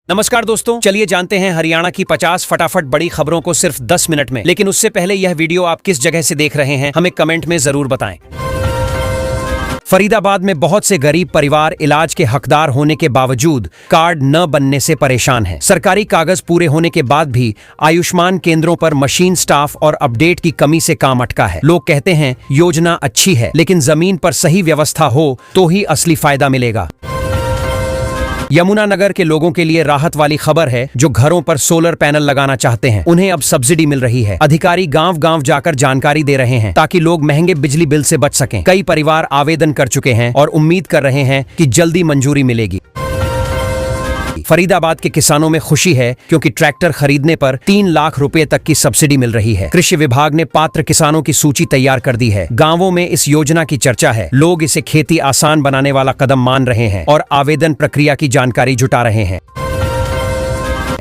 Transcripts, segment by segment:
नमस्कार दोस्तों, चलिए जानते हैं हरियाणा की 50 फटाफट बड़ी खबरों को सिर्फ 10 मिनट में। लेकिन उससे पहले यह वीडियो आप किस जगह से देख रहे हैं हमें कमेंट में जरूर बताएं। फरीदाबाद में बहुत से गरीब परिवार इलाज के हकदार होने के बावजूद कार्ड न बनने से परेशान हैं। सरकारी कागज पूरे होने के बाद भी आयुष्मान केंद्रों पर मशीन, स्टाफ और अपडेट की कमी से काम अटका है। लोग कहते हैं योजना अच्छी है, लेकिन जमीन पर सही व्यवस्था हो तो ही असली फायदा मिलेगा। यमुनानगर के लोगों के लिए राहत वाली खबर है। जो घरों पर सोलर पैनल लगाना चाहते हैं उन्हें अब सब्सिडी मिल रही है। अधिकारी गांव-गांव जाकर जानकारी दे रहे हैं ताकि लोग महंगे बिजली बिल से बच सकें। कई परिवार आवेदन कर चुके हैं और उम्मीद कर रहे हैं कि जल्दी मंजूरी मिलेगी। फरीदाबाद के किसानों में खुशी है क्योंकि ट्रैक्टर खरीदने पर 3 लाख रुपए तक की सब्सिडी मिल रही है। कृषि विभाग ने पात्र किसानों की सूची तैयार कर दी है। गांवों में इस योजना की चर्चा है। लोग इसे खेती आसान बनाने वाला कदम मान रहे हैं और आवेदन प्रक्रिया की जानकारी जुटा रहे हैं।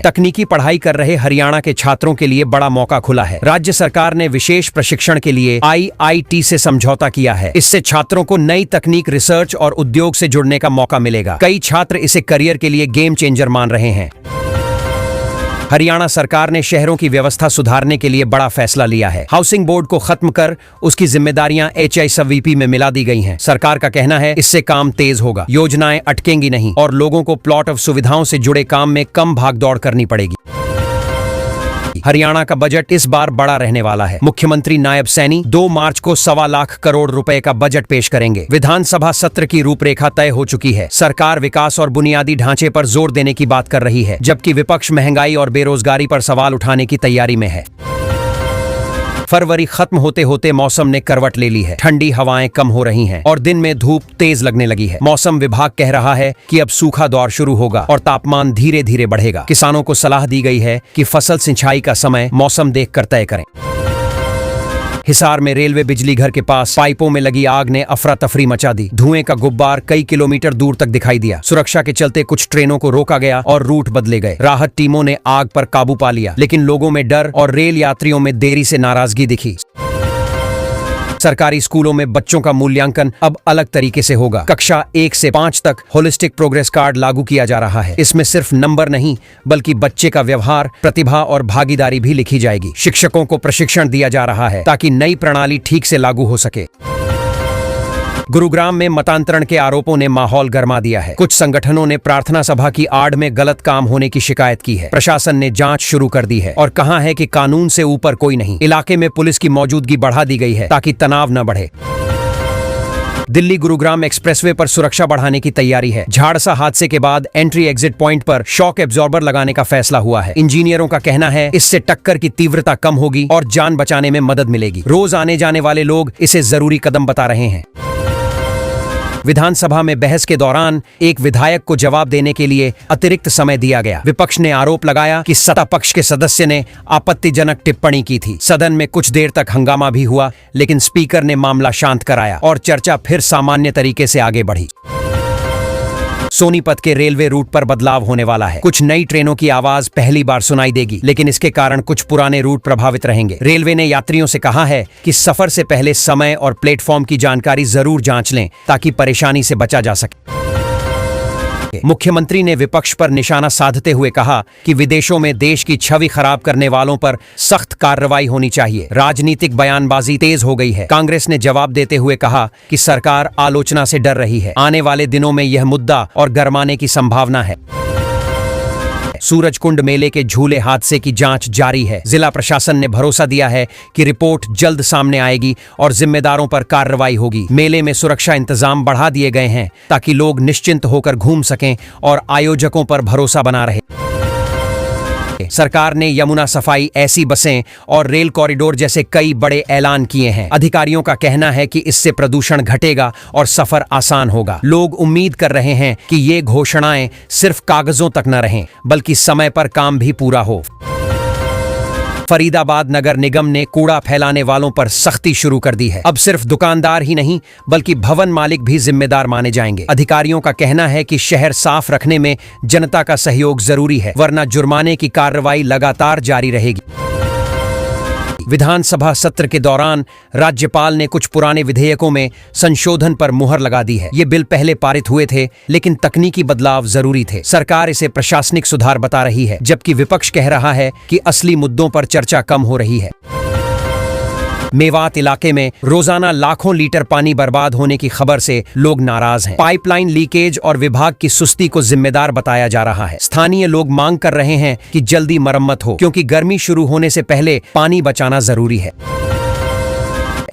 तकनीकी पढ़ाई कर रहे हरियाणा के छात्रों के लिए बड़ा मौका खुला है। राज्य सरकार ने विशेष प्रशिक्षण के लिए IIT से समझौता किया है। इससे छात्रों को नई तकनीक, रिसर्च और उद्योग से जुड़ने का मौका मिलेगा। कई छात्र इसे करियर के लिए गेम चेंजर मान रहे हैं। हरियाणा सरकार ने शहरों की व्यवस्था सुधारने के लिए बड़ा फैसला लिया है। हाउसिंग बोर्ड को खत्म कर उसकी जिम्मेदारियां HISWP में मिला दी गई हैं। सरकार का कहना है इससे काम तेज होगा, योजनाएं अटकेंगी नहीं और लोगों को प्लॉट ऑफ सुविधाओं से जुड़े काम में कम भागदौड़ करनी पड़ेगी। हरियाणा का बजट इस बार बड़ा रहने वाला है। मुख्यमंत्री नायब सैनी 2 मार्च को 1.25 लाख करोड़ रुपए का बजट पेश करेंगे। विधानसभा सत्र की रूपरेखा तय हो चुकी है। सरकार विकास और बुनियादी ढांचे पर जोर देने की बात कर रही है, जबकि विपक्ष महंगाई और बेरोजगारी पर सवाल उठाने की तैयारी में है। फरवरी खत्म होते होते मौसम ने करवट ले ली है। ठंडी हवाएं कम हो रही हैं और दिन में धूप तेज लगने लगी है। मौसम विभाग कह रहा है कि अब सूखा दौर शुरू होगा और तापमान धीरे धीरे बढ़ेगा। किसानों को सलाह दी गई है कि फसल सिंचाई का समय मौसम देखकर तय करें। हिसार में रेलवे बिजली घर के पास पाइपों में लगी आग ने अफरा तफरी मचा दी। धुएं का गुब्बार कई किलोमीटर दूर तक दिखाई दिया। सुरक्षा के चलते कुछ ट्रेनों को रोका गया और रूट बदले गए। राहत टीमों ने आग पर काबू पा लिया, लेकिन लोगों में डर और रेल यात्रियों में देरी से नाराजगी दिखी। सरकारी स्कूलों में बच्चों का मूल्यांकन अब अलग तरीके से होगा। कक्षा 1 से 5 तक होलिस्टिक प्रोग्रेस कार्ड लागू किया जा रहा है। इसमें सिर्फ नंबर नहीं बल्कि बच्चे का व्यवहार, प्रतिभा और भागीदारी भी लिखी जाएगी। शिक्षकों को प्रशिक्षण दिया जा रहा है ताकि नई प्रणाली ठीक से लागू हो सके। गुरुग्राम में मतांतरण के आरोपों ने माहौल गरमा दिया है। कुछ संगठनों ने प्रार्थना सभा की आड़ में गलत काम होने की शिकायत की है। प्रशासन ने जांच शुरू कर दी है और कहा है कि कानून से ऊपर कोई नहीं। इलाके में पुलिस की मौजूदगी बढ़ा दी गई है ताकि तनाव न बढ़े। दिल्ली गुरुग्राम एक्सप्रेसवे पर सुरक्षा बढ़ाने की तैयारी है। झाड़सा हादसे के बाद एंट्री एग्जिट पॉइंट पर शॉक एब्जॉर्बर लगाने का फैसला हुआ है। इंजीनियरों का कहना है इससे टक्कर की तीव्रता कम होगी और जान बचाने में मदद मिलेगी। रोज आने जाने वाले लोग इसे जरूरी कदम बता रहे हैं। विधानसभा में बहस के दौरान एक विधायक को जवाब देने के लिए अतिरिक्त समय दिया गया। विपक्ष ने आरोप लगाया कि सत्ता पक्ष के सदस्य ने आपत्तिजनक टिप्पणी की थी। सदन में कुछ देर तक हंगामा भी हुआ, लेकिन स्पीकर ने मामला शांत कराया और चर्चा फिर सामान्य तरीके से आगे बढ़ी। सोनीपत के रेलवे रूट पर बदलाव होने वाला है। कुछ नई ट्रेनों की आवाज पहली बार सुनाई देगी, लेकिन इसके कारण कुछ पुराने रूट प्रभावित रहेंगे। रेलवे ने यात्रियों से कहा है कि सफर से पहले समय और प्लेटफॉर्म की जानकारी जरूर जांच लें ताकि परेशानी से बचा जा सके। मुख्यमंत्री ने विपक्ष पर निशाना साधते हुए कहा कि विदेशों में देश की छवि खराब करने वालों पर सख्त कार्रवाई होनी चाहिए। राजनीतिक बयानबाजी तेज हो गई है। कांग्रेस ने जवाब देते हुए कहा कि सरकार आलोचना से डर रही है। आने वाले दिनों में यह मुद्दा और गरमाने की संभावना है। सूरजकुंड मेले के झूले हादसे की जांच जारी है। जिला प्रशासन ने भरोसा दिया है कि रिपोर्ट जल्द सामने आएगी और जिम्मेदारों पर कार्रवाई होगी। मेले में सुरक्षा इंतजाम बढ़ा दिए गए हैं ताकि लोग निश्चिंत होकर घूम सकें और आयोजकों पर भरोसा बना रहे। सरकार ने यमुना सफाई, ऐसी बसें और रेल कॉरिडोर जैसे कई बड़े ऐलान किए हैं। अधिकारियों का कहना है कि इससे प्रदूषण घटेगा और सफर आसान होगा। लोग उम्मीद कर रहे हैं कि ये घोषणाएं सिर्फ कागजों तक न रहें बल्कि समय पर काम भी पूरा हो। फरीदाबाद नगर निगम ने कूड़ा फैलाने वालों पर सख्ती शुरू कर दी है। अब सिर्फ दुकानदार ही नहीं बल्कि भवन मालिक भी जिम्मेदार माने जाएंगे। अधिकारियों का कहना है कि शहर साफ रखने में जनता का सहयोग जरूरी है, वरना जुर्माने की कार्रवाई लगातार जारी रहेगी। विधानसभा सत्र के दौरान राज्यपाल ने कुछ पुराने विधेयकों में संशोधन पर मुहर लगा दी है। ये बिल पहले पारित हुए थे, लेकिन तकनीकी बदलाव जरूरी थे। सरकार इसे प्रशासनिक सुधार बता रही है, जबकि विपक्ष कह रहा है कि असली मुद्दों पर चर्चा कम हो रही है। मेवात इलाके में रोजाना लाखों लीटर पानी बर्बाद होने की खबर से लोग नाराज हैं। पाइपलाइन लीकेज और विभाग की सुस्ती को जिम्मेदार बताया जा रहा है। स्थानीय लोग मांग कर रहे हैं कि जल्दी मरम्मत हो, क्योंकि गर्मी शुरू होने से पहले पानी बचाना जरूरी है।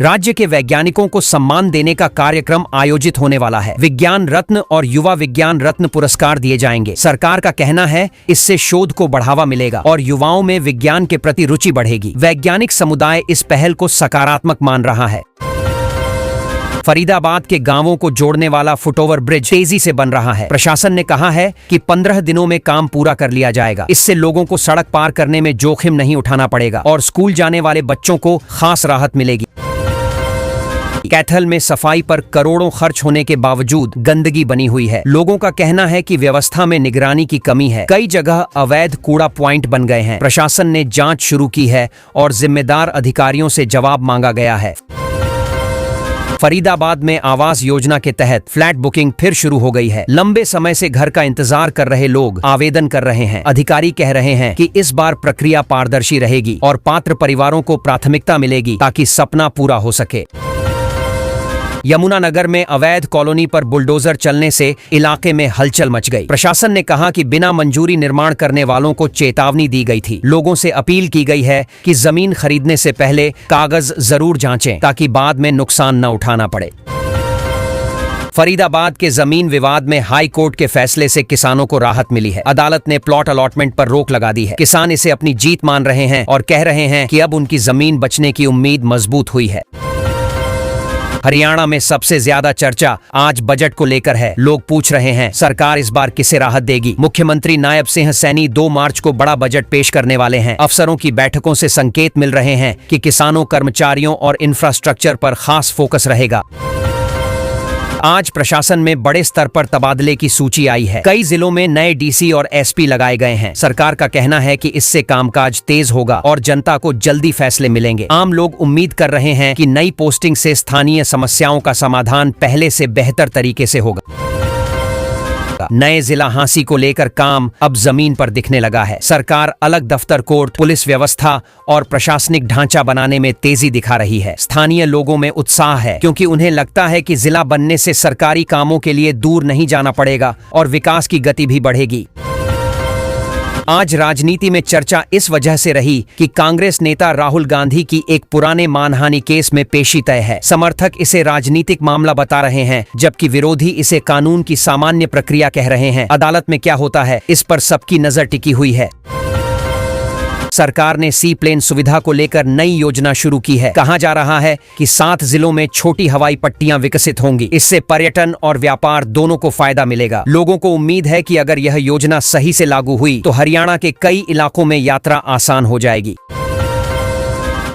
राज्य के वैज्ञानिकों को सम्मान देने का कार्यक्रम आयोजित होने वाला है। विज्ञान रत्न और युवा विज्ञान रत्न पुरस्कार दिए जाएंगे। सरकार का कहना है इससे शोध को बढ़ावा मिलेगा और युवाओं में विज्ञान के प्रति रुचि बढ़ेगी। वैज्ञानिक समुदाय इस पहल को सकारात्मक मान रहा है। फरीदाबाद के गांवों को जोड़ने वाला फुटओवर ब्रिज तेजी से बन रहा है। प्रशासन ने कहा है कि 15 दिनों में काम पूरा कर लिया जाएगा। इससे लोगों को सड़क पार करने में जोखिम नहीं उठाना पड़ेगा और स्कूल जाने वाले बच्चों को खास राहत मिलेगी। कैथल में सफाई पर करोड़ों खर्च होने के बावजूद गंदगी बनी हुई है। लोगों का कहना है कि व्यवस्था में निगरानी की कमी है। कई जगह अवैध कूड़ा प्वाइंट बन गए हैं। प्रशासन ने जांच शुरू की है और जिम्मेदार अधिकारियों से जवाब मांगा गया है। फरीदाबाद में आवास योजना के तहत फ्लैट बुकिंग फिर शुरू हो गई है। लंबे समय से घर का इंतजार कर रहे लोग आवेदन कर रहे हैं। अधिकारी कह रहे हैं कि इस बार प्रक्रिया पारदर्शी रहेगी और पात्र परिवारों को प्राथमिकता मिलेगी ताकि सपना पूरा हो सके। यमुनानगर में अवैध कॉलोनी पर बुलडोजर चलने से इलाके में हलचल मच गई। प्रशासन ने कहा कि बिना मंजूरी निर्माण करने वालों को चेतावनी दी गई थी। लोगों से अपील की गई है कि जमीन खरीदने से पहले कागज जरूर जांचें ताकि बाद में नुकसान न उठाना पड़े। फरीदाबाद के जमीन विवाद में हाई कोर्ट के फैसले से किसानों को राहत मिली है। अदालत ने प्लॉट अलॉटमेंट पर रोक लगा दी है। किसान इसे अपनी जीत मान रहे हैं और कह रहे हैं कि अब उनकी जमीन बचने की उम्मीद मजबूत हुई है। हरियाणा में सबसे ज्यादा चर्चा आज बजट को लेकर है। लोग पूछ रहे हैं सरकार इस बार किसे राहत देगी। मुख्यमंत्री नायब सिंह सैनी 2 मार्च को बड़ा बजट पेश करने वाले हैं। अफसरों की बैठकों से संकेत मिल रहे हैं कि किसानों, कर्मचारियों और इंफ्रास्ट्रक्चर पर खास फोकस रहेगा। आज प्रशासन में बड़े स्तर पर तबादले की सूची आई है। कई जिलों में नए डीसी और एसपी लगाए गए हैं। सरकार का कहना है कि इससे कामकाज तेज होगा और जनता को जल्दी फैसले मिलेंगे। आम लोग उम्मीद कर रहे हैं कि नई पोस्टिंग से स्थानीय समस्याओं का समाधान पहले से बेहतर तरीके से होगा। नए जिला हांसी को लेकर काम अब जमीन पर दिखने लगा है। सरकार अलग दफ्तर, कोर्ट, पुलिस व्यवस्था और प्रशासनिक ढांचा बनाने में तेजी दिखा रही है। स्थानीय लोगों में उत्साह है, क्योंकि उन्हें लगता है कि जिला बनने से सरकारी कामों के लिए दूर नहीं जाना पड़ेगा और विकास की गति भी बढ़ेगी। आज राजनीति में चर्चा इस वजह से रही कि कांग्रेस नेता राहुल गांधी की एक पुराने मानहानि केस में पेशी तय है। समर्थक इसे राजनीतिक मामला बता रहे हैं, जबकि विरोधी इसे कानून की सामान्य प्रक्रिया कह रहे हैं। अदालत में क्या होता है, इस पर सबकी नजर टिकी हुई है। सरकार ने सी प्लेन सुविधा को लेकर नई योजना शुरू की है। कहा जा रहा है कि 7 जिलों में छोटी हवाई पट्टियां विकसित होंगी। इससे पर्यटन और व्यापार दोनों को फायदा मिलेगा। लोगों को उम्मीद है कि अगर यह योजना सही से लागू हुई तो हरियाणा के कई इलाकों में यात्रा आसान हो जाएगी।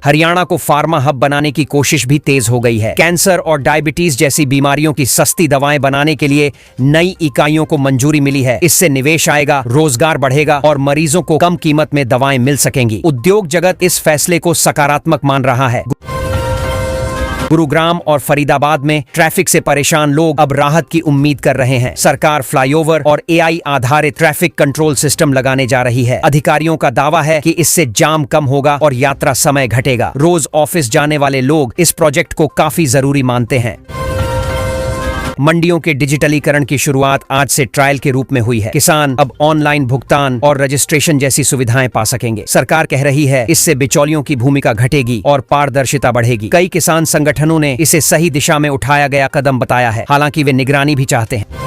हरियाणा को फार्मा हब बनाने की कोशिश भी तेज हो गई है। कैंसर और डायबिटीज जैसी बीमारियों की सस्ती दवाएं बनाने के लिए नई इकाइयों को मंजूरी मिली है। इससे निवेश आएगा, रोजगार बढ़ेगा और मरीजों को कम कीमत में दवाएं मिल सकेंगी। उद्योग जगत इस फैसले को सकारात्मक मान रहा है। गुरुग्राम और फरीदाबाद में ट्रैफिक से परेशान लोग अब राहत की उम्मीद कर रहे हैं। सरकार फ्लाईओवर और एआई आधारित ट्रैफिक कंट्रोल सिस्टम लगाने जा रही है। अधिकारियों का दावा है कि इससे जाम कम होगा और यात्रा समय घटेगा। रोज ऑफिस जाने वाले लोग इस प्रोजेक्ट को काफी जरूरी मानते हैं। मंडियों के डिजिटलीकरण की शुरुआत आज से ट्रायल के रूप में हुई है। किसान अब ऑनलाइन भुगतान और रजिस्ट्रेशन जैसी सुविधाएं पा सकेंगे। सरकार कह रही है इससे बिचौलियों की भूमिका घटेगी और पारदर्शिता बढ़ेगी। कई किसान संगठनों ने इसे सही दिशा में उठाया गया कदम बताया है, हालांकि वे निगरानी भी चाहते हैं।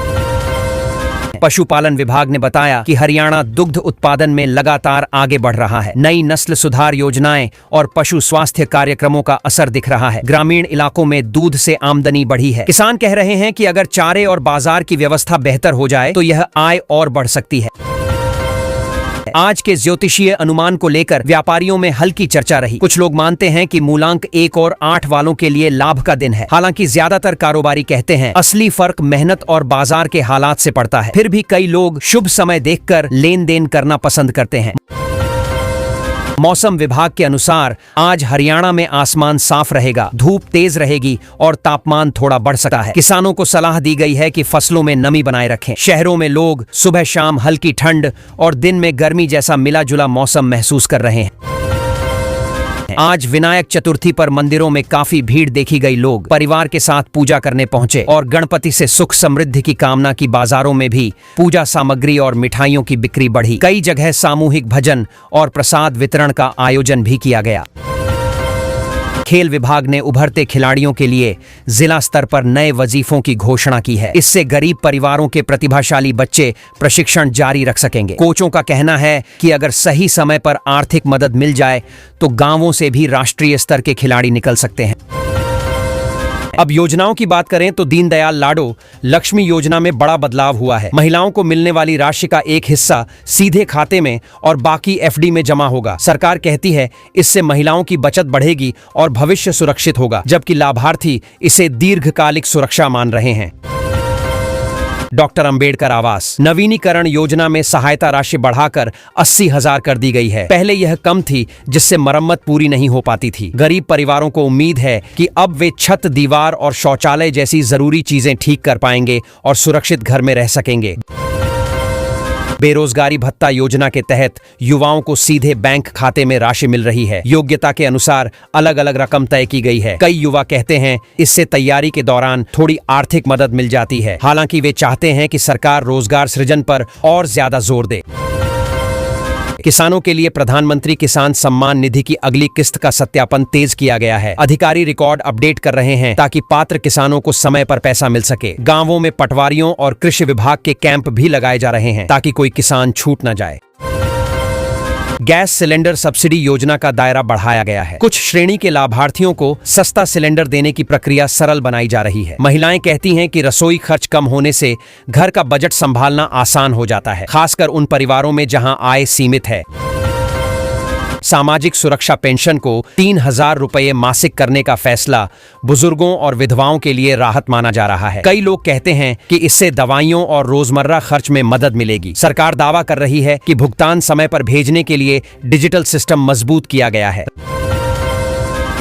पशुपालन विभाग ने बताया कि हरियाणा दुग्ध उत्पादन में लगातार आगे बढ़ रहा है। नई नस्ल सुधार योजनाएं और पशु स्वास्थ्य कार्यक्रमों का असर दिख रहा है। ग्रामीण इलाकों में दूध से आमदनी बढ़ी है। किसान कह रहे हैं कि अगर चारे और बाजार की व्यवस्था बेहतर हो जाए तो यह आय और बढ़ सकती है। आज के ज्योतिषीय अनुमान को लेकर व्यापारियों में हल्की चर्चा रही। कुछ लोग मानते हैं कि मूलांक 1 और 8 वालों के लिए लाभ का दिन है। हालांकि ज्यादातर कारोबारी कहते हैं असली फर्क मेहनत और बाजार के हालात से पड़ता है। फिर भी कई लोग शुभ समय देखकर लेन देन करना पसंद करते हैं। मौसम विभाग के अनुसार आज हरियाणा में आसमान साफ रहेगा, धूप तेज रहेगी और तापमान थोड़ा बढ़ सकता है। किसानों को सलाह दी गई है कि फसलों में नमी बनाए रखें। शहरों में लोग सुबह शाम हल्की ठंड और दिन में गर्मी जैसा मिला जुला मौसम महसूस कर रहे हैं। आज विनायक चतुर्थी पर मंदिरों में काफी भीड़ देखी गई। लोग परिवार के साथ पूजा करने पहुंचे और गणपति से सुख समृद्धि की कामना की। बाजारों में भी पूजा सामग्री और मिठाइयों की बिक्री बढ़ी। कई जगह सामूहिक भजन और प्रसाद वितरण का आयोजन भी किया गया। खेल विभाग ने उभरते खिलाड़ियों के लिए जिला स्तर पर नए वजीफों की घोषणा की है। इससे गरीब परिवारों के प्रतिभाशाली बच्चे प्रशिक्षण जारी रख सकेंगे। कोचों का कहना है कि अगर सही समय पर आर्थिक मदद मिल जाए तो गांवों से भी राष्ट्रीय स्तर के खिलाड़ी निकल सकते हैं। अब योजनाओं की बात करें तो दीनदयाल लाडो लक्ष्मी योजना में बड़ा बदलाव हुआ है। महिलाओं को मिलने वाली राशि का एक हिस्सा सीधे खाते में और बाकी एफडी में जमा होगा। सरकार कहती है इससे महिलाओं की बचत बढ़ेगी और भविष्य सुरक्षित होगा, जबकि लाभार्थी इसे दीर्घकालिक सुरक्षा मान रहे हैं। डॉक्टर अंबेडकर आवास नवीनीकरण योजना में सहायता राशि बढ़ाकर 80,000 कर दी गई है। पहले यह कम थी, जिससे मरम्मत पूरी नहीं हो पाती थी। गरीब परिवारों को उम्मीद है कि अब वे छत, दीवार और शौचालय जैसी जरूरी चीजें ठीक कर पाएंगे और सुरक्षित घर में रह सकेंगे। बेरोजगारी भत्ता योजना के तहत युवाओं को सीधे बैंक खाते में राशि मिल रही है। योग्यता के अनुसार अलग अलग रकम तय की गई है। कई युवा कहते हैं इससे तैयारी के दौरान थोड़ी आर्थिक मदद मिल जाती है। हालांकि वे चाहते हैं कि सरकार रोजगार सृजन पर और ज्यादा जोर दे। किसानों के लिए प्रधानमंत्री किसान सम्मान निधि की अगली किस्त का सत्यापन तेज किया गया है। अधिकारी रिकॉर्ड अपडेट कर रहे हैं ताकि पात्र किसानों को समय पर पैसा मिल सके। गांवों में पटवारियों और कृषि विभाग के कैंप भी लगाए जा रहे हैं ताकि कोई किसान छूट न जाए। गैस सिलेंडर सब्सिडी योजना का दायरा बढ़ाया गया है। कुछ श्रेणी के लाभार्थियों को सस्ता सिलेंडर देने की प्रक्रिया सरल बनाई जा रही है। महिलाएं कहती हैं कि रसोई खर्च कम होने से घर का बजट संभालना आसान हो जाता है, खासकर उन परिवारों में जहां आय सीमित है। सामाजिक सुरक्षा पेंशन को 3,000 रुपये मासिक करने का फैसला बुजुर्गों और विधवाओं के लिए राहत माना जा रहा है। कई लोग कहते हैं कि इससे दवाइयों और रोजमर्रा खर्च में मदद मिलेगी। सरकार दावा कर रही है कि भुगतान समय पर भेजने के लिए डिजिटल सिस्टम मजबूत किया गया है।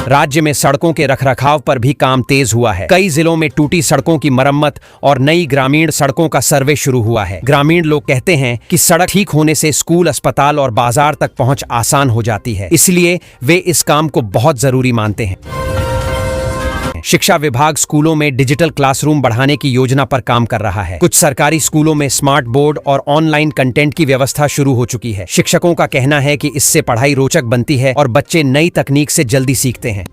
राज्य में सड़कों के रखरखाव पर भी काम तेज हुआ है। कई जिलों में टूटी सड़कों की मरम्मत और नई ग्रामीण सड़कों का सर्वे शुरू हुआ है। ग्रामीण लोग कहते हैं कि सड़क ठीक होने से स्कूल, अस्पताल और बाजार तक पहुंच आसान हो जाती है, इसलिए वे इस काम को बहुत जरूरी मानते हैं। शिक्षा विभाग स्कूलों में डिजिटल क्लासरूम बढ़ाने की योजना पर काम कर रहा है। कुछ सरकारी स्कूलों में स्मार्ट बोर्ड और ऑनलाइन कंटेंट की व्यवस्था शुरू हो चुकी है। शिक्षकों का कहना है कि इससे पढ़ाई रोचक बनती है और बच्चे नई तकनीक से जल्दी सीखते हैं।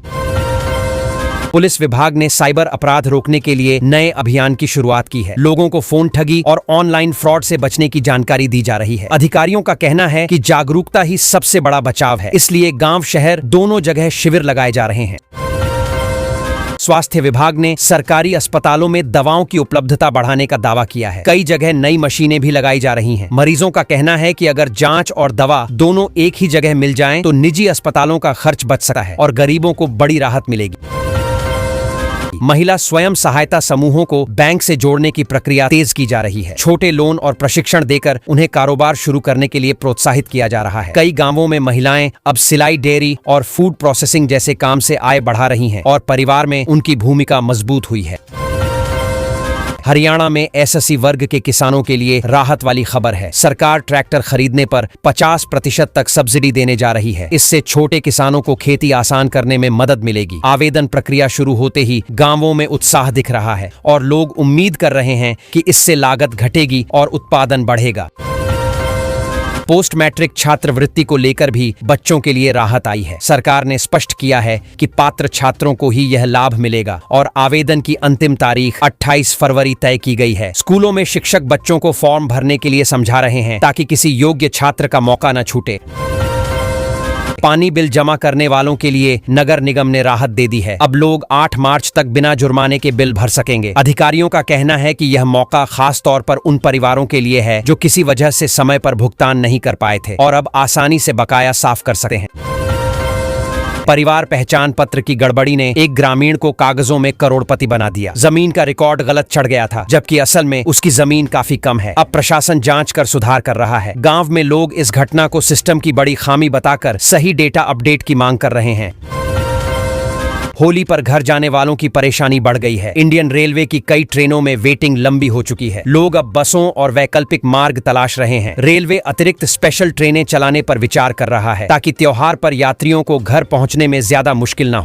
पुलिस विभाग ने साइबर अपराध रोकने के लिए नए अभियान की शुरुआत की है। लोगों को फोन ठगी और ऑनलाइन फ्रॉड से बचने की जानकारी दी जा रही है। अधिकारियों का कहना है कि जागरूकता ही सबसे बड़ा बचाव है, इसलिए गांव शहर दोनों जगह शिविर लगाए जा रहे हैं। स्वास्थ्य विभाग ने सरकारी अस्पतालों में दवाओं की उपलब्धता बढ़ाने का दावा किया है। कई जगह नई मशीनें भी लगाई जा रही हैं। मरीजों का कहना है कि अगर जांच और दवा दोनों एक ही जगह मिल जाएं, तो निजी अस्पतालों का खर्च बच सकता है और गरीबों को बड़ी राहत मिलेगी। महिला स्वयं सहायता समूहों को बैंक से जोड़ने की प्रक्रिया तेज की जा रही है। छोटे लोन और प्रशिक्षण देकर उन्हें कारोबार शुरू करने के लिए प्रोत्साहित किया जा रहा है। कई गांवों में महिलाएं अब सिलाई, डेयरी और फूड प्रोसेसिंग जैसे काम से आय बढ़ा रही हैं और परिवार में उनकी भूमिका मजबूत हुई है। हरियाणा में एसएससी वर्ग के किसानों के लिए राहत वाली खबर है। सरकार ट्रैक्टर खरीदने पर 50% तक सब्सिडी देने जा रही है। इससे छोटे किसानों को खेती आसान करने में मदद मिलेगी। आवेदन प्रक्रिया शुरू होते ही गांवों में उत्साह दिख रहा है और लोग उम्मीद कर रहे हैं कि इससे लागत घटेगी और उत्पादन बढ़ेगा। पोस्ट मैट्रिक छात्रवृत्ति को लेकर भी बच्चों के लिए राहत आई है। सरकार ने स्पष्ट किया है कि पात्र छात्रों को ही यह लाभ मिलेगा और आवेदन की अंतिम तारीख 28 फरवरी तय की गई है। स्कूलों में शिक्षक बच्चों को फॉर्म भरने के लिए समझा रहे हैं ताकि किसी योग्य छात्र का मौका न छूटे। पानी बिल जमा करने वालों के लिए नगर निगम ने राहत दे दी है। अब लोग 8 मार्च तक बिना जुर्माने के बिल भर सकेंगे। अधिकारियों का कहना है कि यह मौका खास तौर पर उन परिवारों के लिए है जो किसी वजह से समय पर भुगतान नहीं कर पाए थे और अब आसानी से बकाया साफ कर सकते हैं। परिवार पहचान पत्र की गड़बड़ी ने एक ग्रामीण को कागजों में करोड़पति बना दिया। जमीन का रिकॉर्ड गलत चढ़ गया था, जबकि असल में उसकी जमीन काफी कम है। अब प्रशासन जांच कर सुधार कर रहा है। गांव में लोग इस घटना को सिस्टम की बड़ी खामी बताकर सही डेटा अपडेट की मांग कर रहे हैं। होली पर घर जाने वालों की परेशानी बढ़ गई है। इंडियन रेलवे की कई ट्रेनों में वेटिंग लंबी हो चुकी है। लोग अब बसों और वैकल्पिक मार्ग तलाश रहे हैं। रेलवे अतिरिक्त स्पेशल ट्रेनें चलाने पर विचार कर रहा है, ताकि त्योहार पर यात्रियों को घर पहुंचने में ज्यादा मुश्किल न हो।